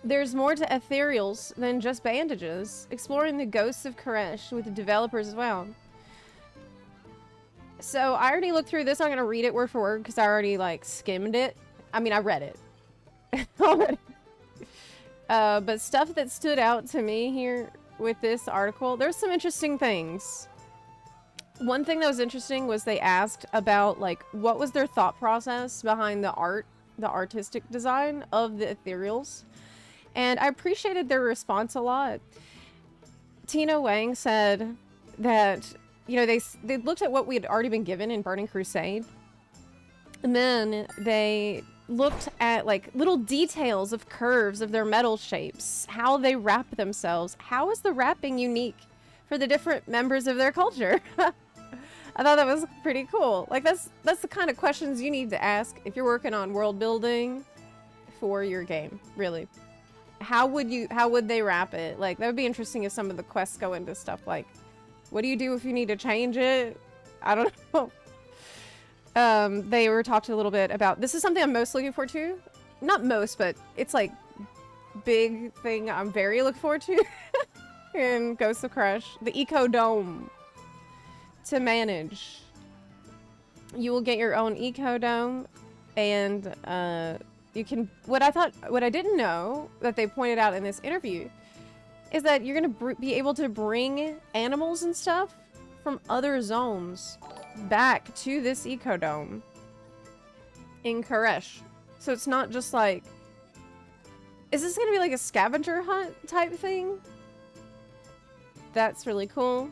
There's more to ethereals than just bandages. Exploring the ghosts of ARESH with the developers as well. So I already looked through this. I'm going to read it word for word because I already like skimmed it. I mean, I read it already. But stuff that stood out to me here with this article, there's some interesting things. One thing that was interesting was they asked about like what was their thought process behind the artistic design of the ethereals. And I appreciated their response a lot. Tina Wang said that, you know, they looked at what we had already been given in Burning Crusade. And then they looked at like little details of curves of their metal shapes, how they wrap themselves. How is the wrapping unique for the different members of their culture? I thought that was pretty cool. Like that's the kind of questions you need to ask if you're working on world building for your game, really. How would they wrap it? Like that would be interesting if some of the quests go into stuff like, what do you do if you need to change it? I don't know. They were talked a little bit about, this is something I'm most looking forward to. Not most, but it's like big thing I'm very looking forward to in Ghosts of ARESH. The Eco Dome to manage. You will get your own Eco Dome and you can, what I didn't know that they pointed out in this interview is that you're going to be able to bring animals and stuff from other zones back to this ecodome in ARESH. So it's not just like, is this going to be like a scavenger hunt type thing? That's really cool.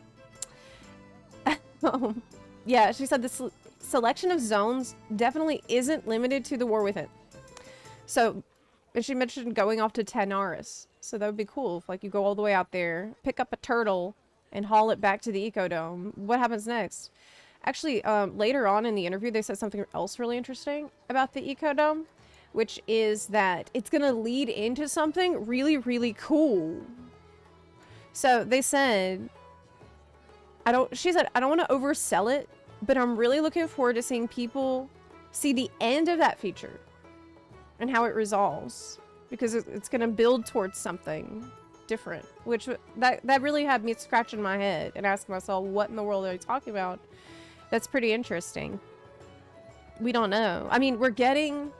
Yeah, she said the selection of zones definitely isn't limited to the War Within. So, and she mentioned going off to Tanaris. So that would be cool if like you go all the way out there, pick up a turtle, and haul it back to the ecodome. What happens next? Actually, later on in the interview, they said something else really interesting about the ecodome, which is that it's going to lead into something really, really cool. So they said, she said, I don't want to oversell it, but I'm really looking forward to seeing people see the end of that feature and how it resolves, because it's going to build towards something different, which that really had me scratching my head and asking myself, what in the world are they talking about? That's pretty interesting. We don't know. I mean, we're getting...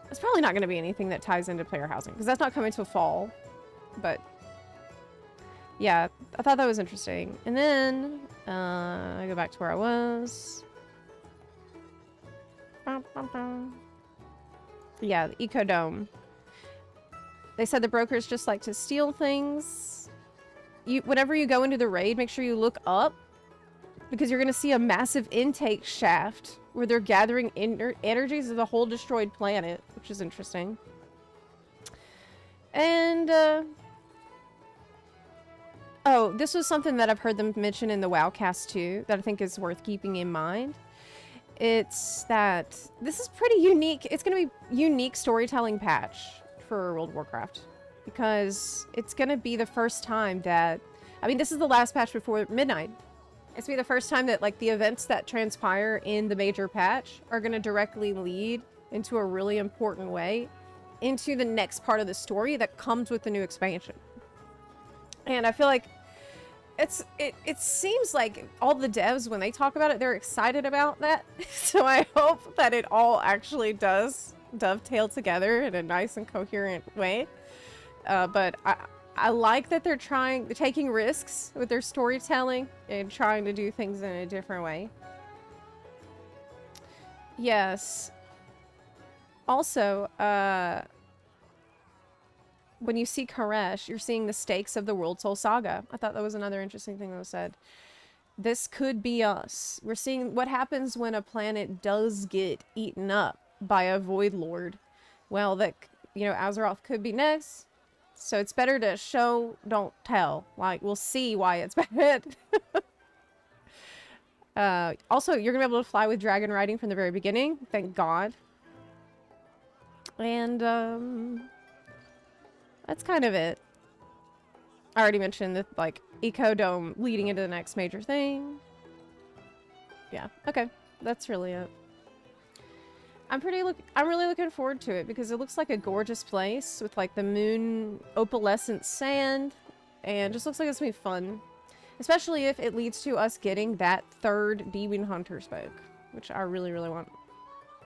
It's probably not going to be anything that ties into player housing, because that's not coming till fall. But yeah, I thought that was interesting. And then I go back to where I was. Yeah, the Ecodome. They said the brokers just like to steal things. Whenever you go into the raid, make sure you look up, because you're going to see a massive intake shaft where they're gathering energies of the whole destroyed planet, which is interesting. And oh, this was something that I've heard them mention in the WoWcast too, that I think is worth keeping in mind. It's that this is pretty unique. It's going to be unique storytelling patch for World of Warcraft, because it's going to be the first time that, I mean, this is the last patch before midnight. It's going to be the first time that like the events that transpire in the major patch are going to directly lead into a really important way into the next part of the story that comes with the new expansion. And I feel like it seems like all the devs, when they talk about it, they're excited about that. So I hope that it all actually does dovetail together in a nice and coherent way. But I like that they're taking risks with their storytelling and trying to do things in a different way. Yes. Also, when you see ARESH, you're seeing the stakes of the World Soul Saga. I thought that was another interesting thing that was said. This could be us. We're seeing what happens when a planet does get eaten up by a Void Lord. Well, that, you know, Azeroth could be next. So it's better to show, don't tell. Like, we'll see why it's bad. Also, you're going to be able to fly with dragon riding from the very beginning. Thank God. And, that's kind of it. I already mentioned the, like, Ecodome leading into the next major thing. Yeah, okay. That's really it. I'm really looking forward to it because it looks like a gorgeous place with like the moon opalescent sand and just looks like it's gonna be fun. Especially if it leads to us getting that third demon hunter spoke, which I really, really want.